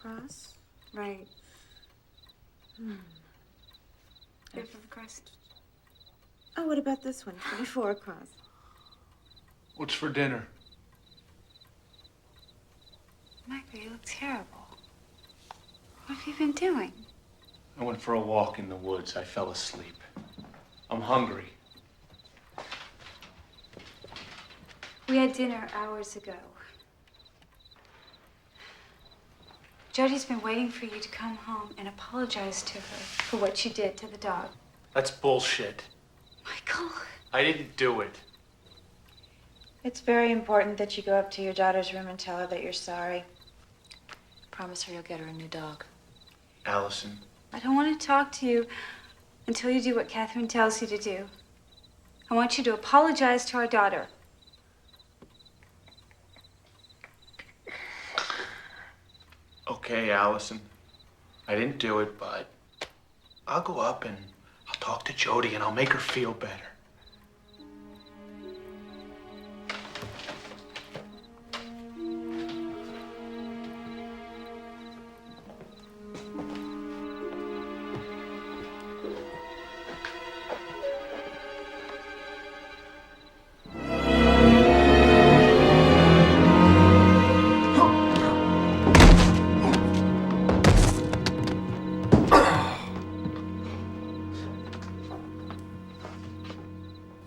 cross? Right. Fifth of the cross. Oh, what about this one? 24 across. What's for dinner? Michael, you look terrible. What have you been doing? I went for a walk in the woods. I fell asleep. I'm hungry. We had dinner hours ago. Jody's been waiting for you to come home and apologize to her for what you did to the dog. That's bullshit. Michael. I didn't do it. It's very important that you go up to your daughter's room and tell her that you're sorry. Promise her you'll get her a new dog. Allison. I don't want to talk to you until you do what Catherine tells you to do. I want you to apologize to our daughter. Okay, Allison. I didn't do it, but I'll go up and I'll talk to Jody and I'll make her feel better.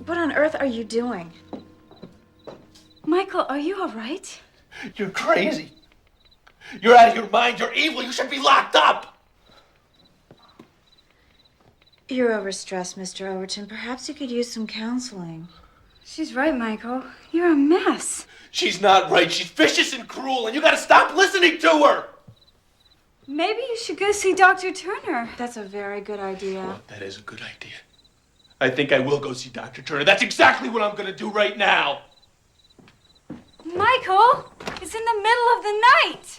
What on earth are you doing? Michael, are you all right? You're crazy. You're out of your mind. You're evil. You should be locked up. You're overstressed, Mr. Overton. Perhaps you could use some counseling. She's right, Michael. You're a mess. She's not right. She's vicious and cruel, and you gotta stop listening to her. Maybe you should go see Dr. Turner. That's a very good idea. Well, that is a good idea. I think I will go see Dr. Turner. That's exactly what I'm gonna do right now. Michael, it's in the middle of the night.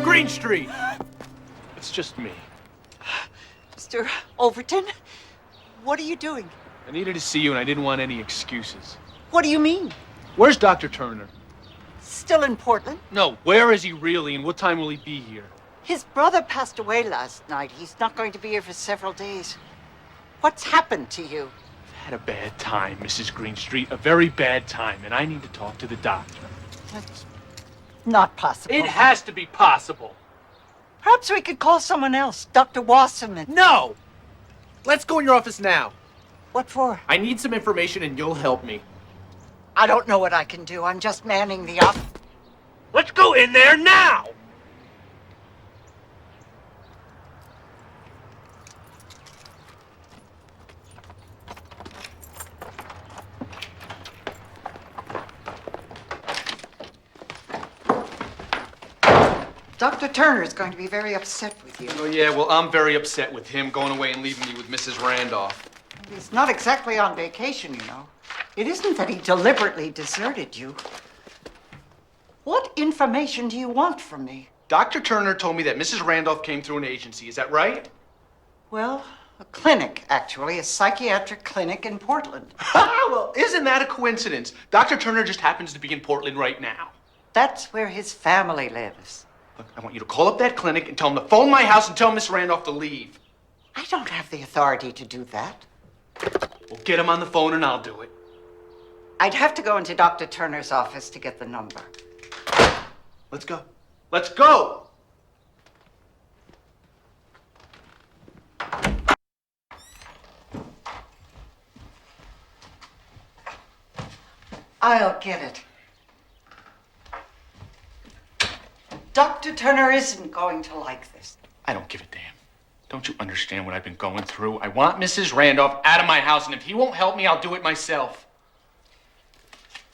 Green Street. It's just me. Mr. Overton, what are you doing? I needed to see you, and I didn't want any excuses. What do you mean? Where's Dr. Turner? Still in Portland? No, where is he really, and what time will he be here? His brother passed away last night. He's not going to be here for several days. What's happened to you? I've had a bad time, Mrs. Greenstreet. A very bad time, and I need to talk to the doctor. That's not possible. It has to be possible. Perhaps we could call someone else, Dr. Wasserman. No! Let's go in your office now. What for? I need some information and you'll help me. I don't know what I can do. I'm just manning the office. Let's go in there now! Dr. Turner is going to be very upset with you. Oh, yeah, well, I'm very upset with him going away and leaving me with Mrs. Randolph. He's not exactly on vacation, you know. It isn't that he deliberately deserted you. What information do you want from me? Dr. Turner told me that Mrs. Randolph came through an agency. Is that right? Well, a clinic, actually. A psychiatric clinic in Portland. Well, isn't that a coincidence? Dr. Turner just happens to be in Portland right now. That's where his family lives. Look, I want you to call up that clinic and tell them to phone my house and tell Miss Randolph to leave. I don't have the authority to do that. Well, get him on the phone and I'll do it. I'd have to go into Dr. Turner's office to get the number. Let's go. Let's go! I'll get it. Dr. Turner isn't going to like this. I don't give a damn. Don't you understand what I've been going through? I want Mrs. Randolph out of my house, and if he won't help me, I'll do it myself.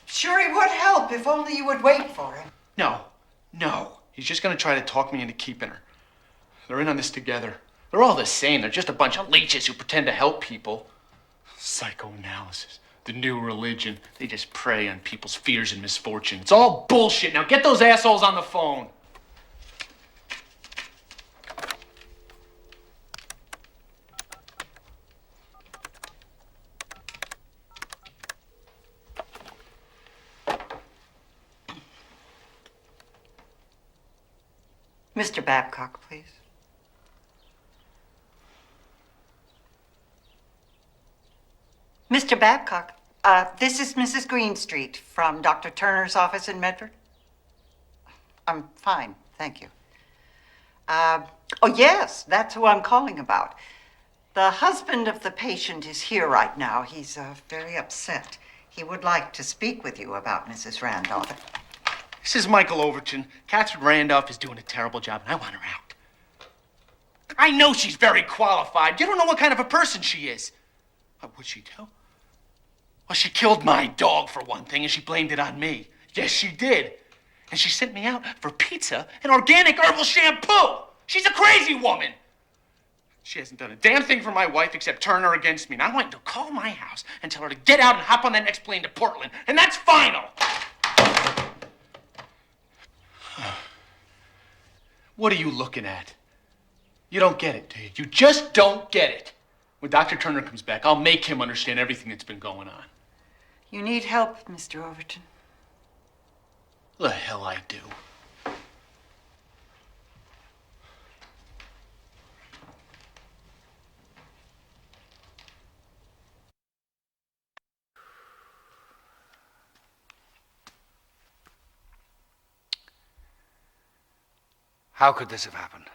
Sure, he would help if only you would wait for him. No. He's just gonna try to talk me into keeping her. They're in on this together. They're all the same. They're just a bunch of leeches who pretend to help people. Psychoanalysis, the new religion. They just prey on people's fears and misfortune. It's all bullshit. Now get those assholes on the phone. Mr. Babcock, please. Mr. Babcock, this is Mrs. Greenstreet from Dr. Turner's office in Medford. I'm fine, thank you. Oh, yes, that's who I'm calling about. The husband of the patient is here right now. He's very upset. He would like to speak with you about Mrs. Randolph. This is Michael Overton. Catherine Randolph is doing a terrible job, and I want her out. I know she's very qualified. You don't know what kind of a person she is. What would she do? Well, she killed my dog, for one thing, and she blamed it on me. Yes, she did. And she sent me out for pizza and organic herbal shampoo. She's a crazy woman. She hasn't done a damn thing for my wife except turn her against me. And I want you to call my house and tell her to get out and hop on that next plane to Portland. And that's final. What are you looking at? You don't get it, do you? You just don't get it. When Dr. Turner comes back, I'll make him understand everything that's been going on. You need help, Mr. Overton. The hell I do. How could this have happened?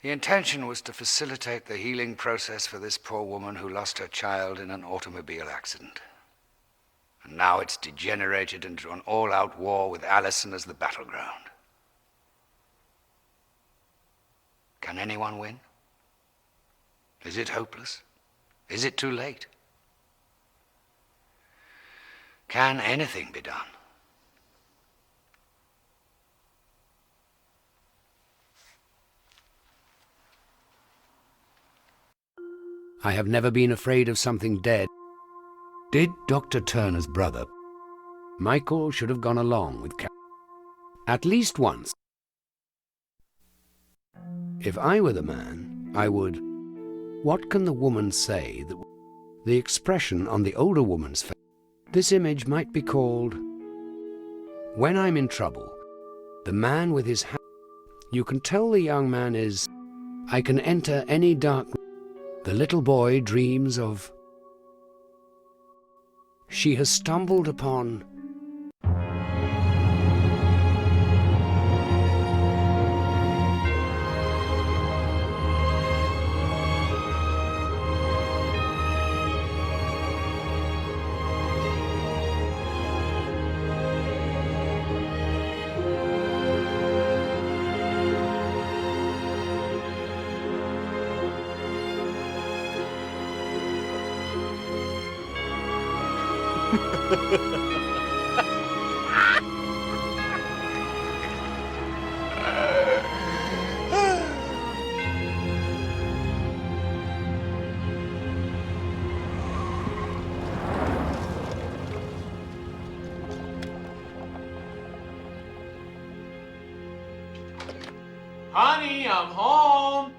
The intention was to facilitate the healing process for this poor woman who lost her child in an automobile accident. And now it's degenerated into an all-out war with Allison as the battleground. Can anyone win? Is it hopeless? Is it too late? Can anything be done? I have never been afraid of something dead. Did Dr. Turner's brother, Michael, should have gone along with Catherine at least once. If I were the man, I would. What can the woman say that the expression on the older woman's face? This image might be called, "When I'm in trouble, the man with his hand." You can tell the young man is, "I can enter any dark." The little boy dreams of, "She has stumbled upon." Honey, I'm home.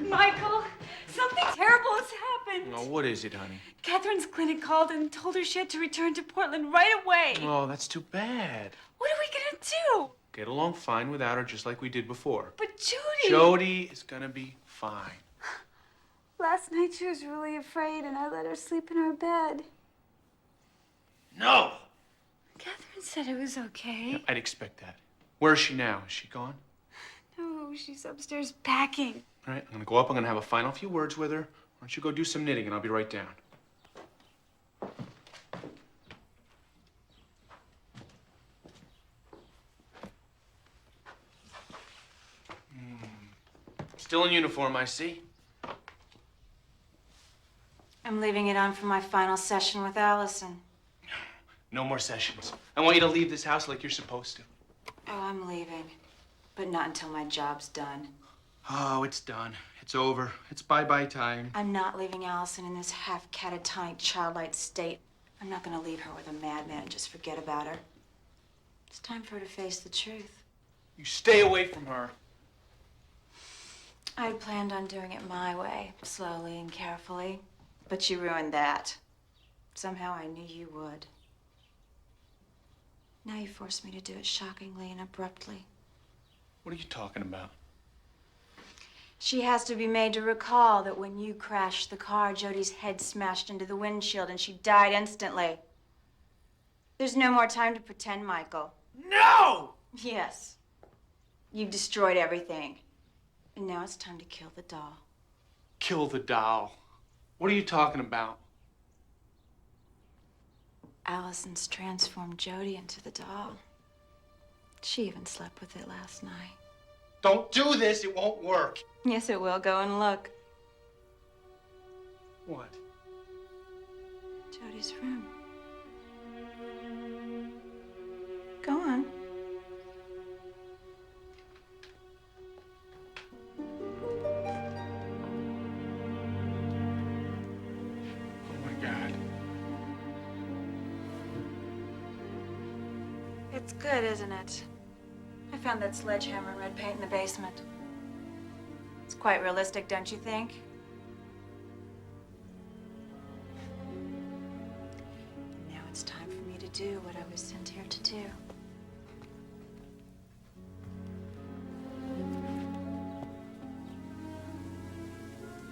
Michael, something terrible has happened. Oh, what is it, honey? Catherine's clinic called and told her she had to return to Portland right away. Oh, that's too bad. What are we gonna do? Get along fine without her, just like we did before. But Jody... Jody is gonna be fine. Last night she was really afraid and I let her sleep in her bed. No! Catherine said it was okay. Yeah, I'd expect that. Where is she now? Is she gone? No, she's upstairs packing. All right, I'm gonna go up. I'm gonna have a final few words with her. Why don't you go do some knitting and I'll be right down. Still in uniform, I see. I'm leaving it on for my final session with Allison. No more sessions. I want you to leave this house like you're supposed to. Oh, I'm leaving. But not until my job's done. Oh, it's done. It's over. It's bye-bye time. I'm not leaving Allison in this half catatonic, childlike state. I'm not gonna leave her with a madman and just forget about her. It's time for her to face the truth. You stay away from her. I had planned on doing it my way, slowly and carefully. But you ruined that. Somehow I knew you would. Now you forced me to do it shockingly and abruptly. What are you talking about? She has to be made to recall that when you crashed the car, Jody's head smashed into the windshield and she died instantly. There's no more time to pretend, Michael. No! Yes. You've destroyed everything. And now it's time to kill the doll. Kill the doll. What are you talking about? Allison's transformed Jody into the doll. She even slept with it last night. Don't do this. It won't work. Yes, it will. Go and look. What? Jody's room. Go on. Oh, my God. It's good, isn't it? I found that sledgehammer and red paint in the basement. It's quite realistic, don't you think? Now it's time for me to do what I was sent here to do.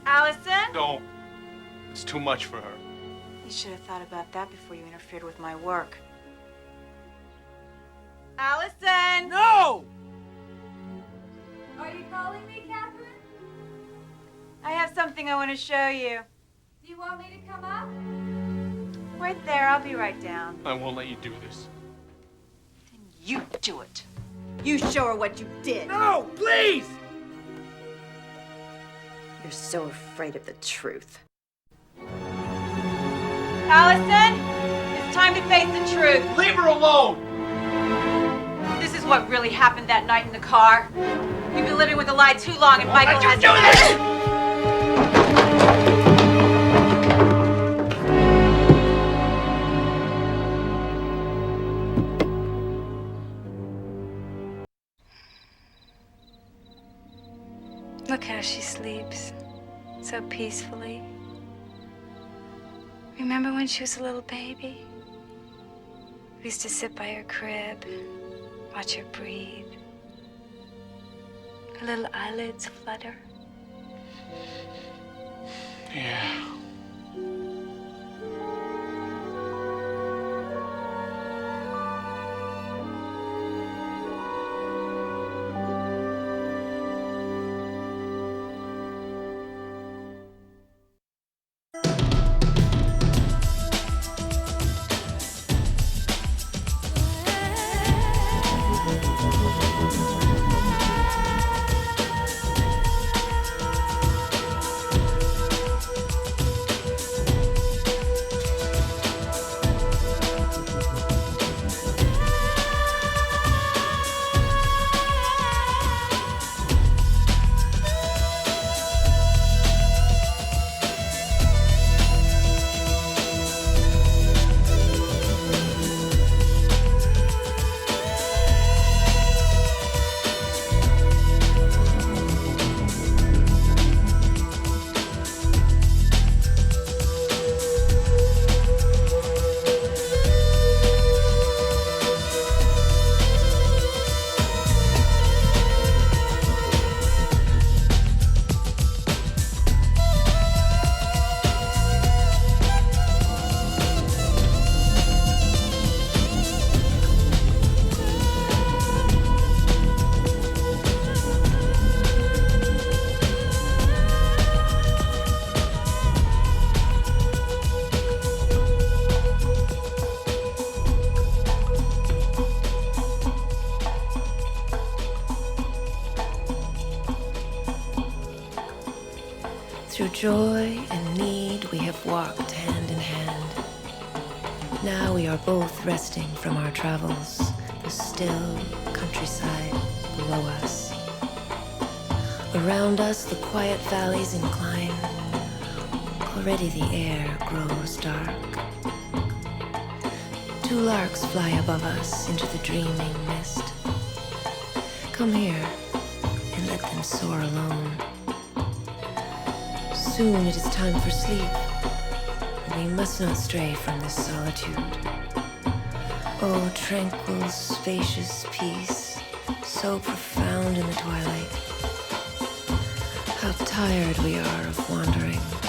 Allison? Don't. It's too much for her. You should have thought about that before you interfered with my work. Allison! No! Are you calling me, Catherine? I have something I want to show you. Do you want me to come up? Right there, I'll be right down. I won't let you do this. Then you do it. You show her what you did. No, please! You're so afraid of the truth. Allison, it's time to face the truth. Leave her alone! This is what really happened that night in the car. You've been living with a lie too long, and Michael Let you has... do this! Look how she sleeps, so peacefully. Remember when she was a little baby? We used to sit by her crib, watch her breathe. Her little eyelids flutter. Yeah. Through joy and need, we have walked hand in hand. Now we are both resting from our travels, the still countryside below us. Around us, the quiet valleys incline. Already the air grows dark. Two larks fly above us into the dreaming mist. Come here and let them soar alone. Soon it is time for sleep, and we must not stray from this solitude. Oh, tranquil, spacious peace, so profound in the twilight. How tired we are of wandering.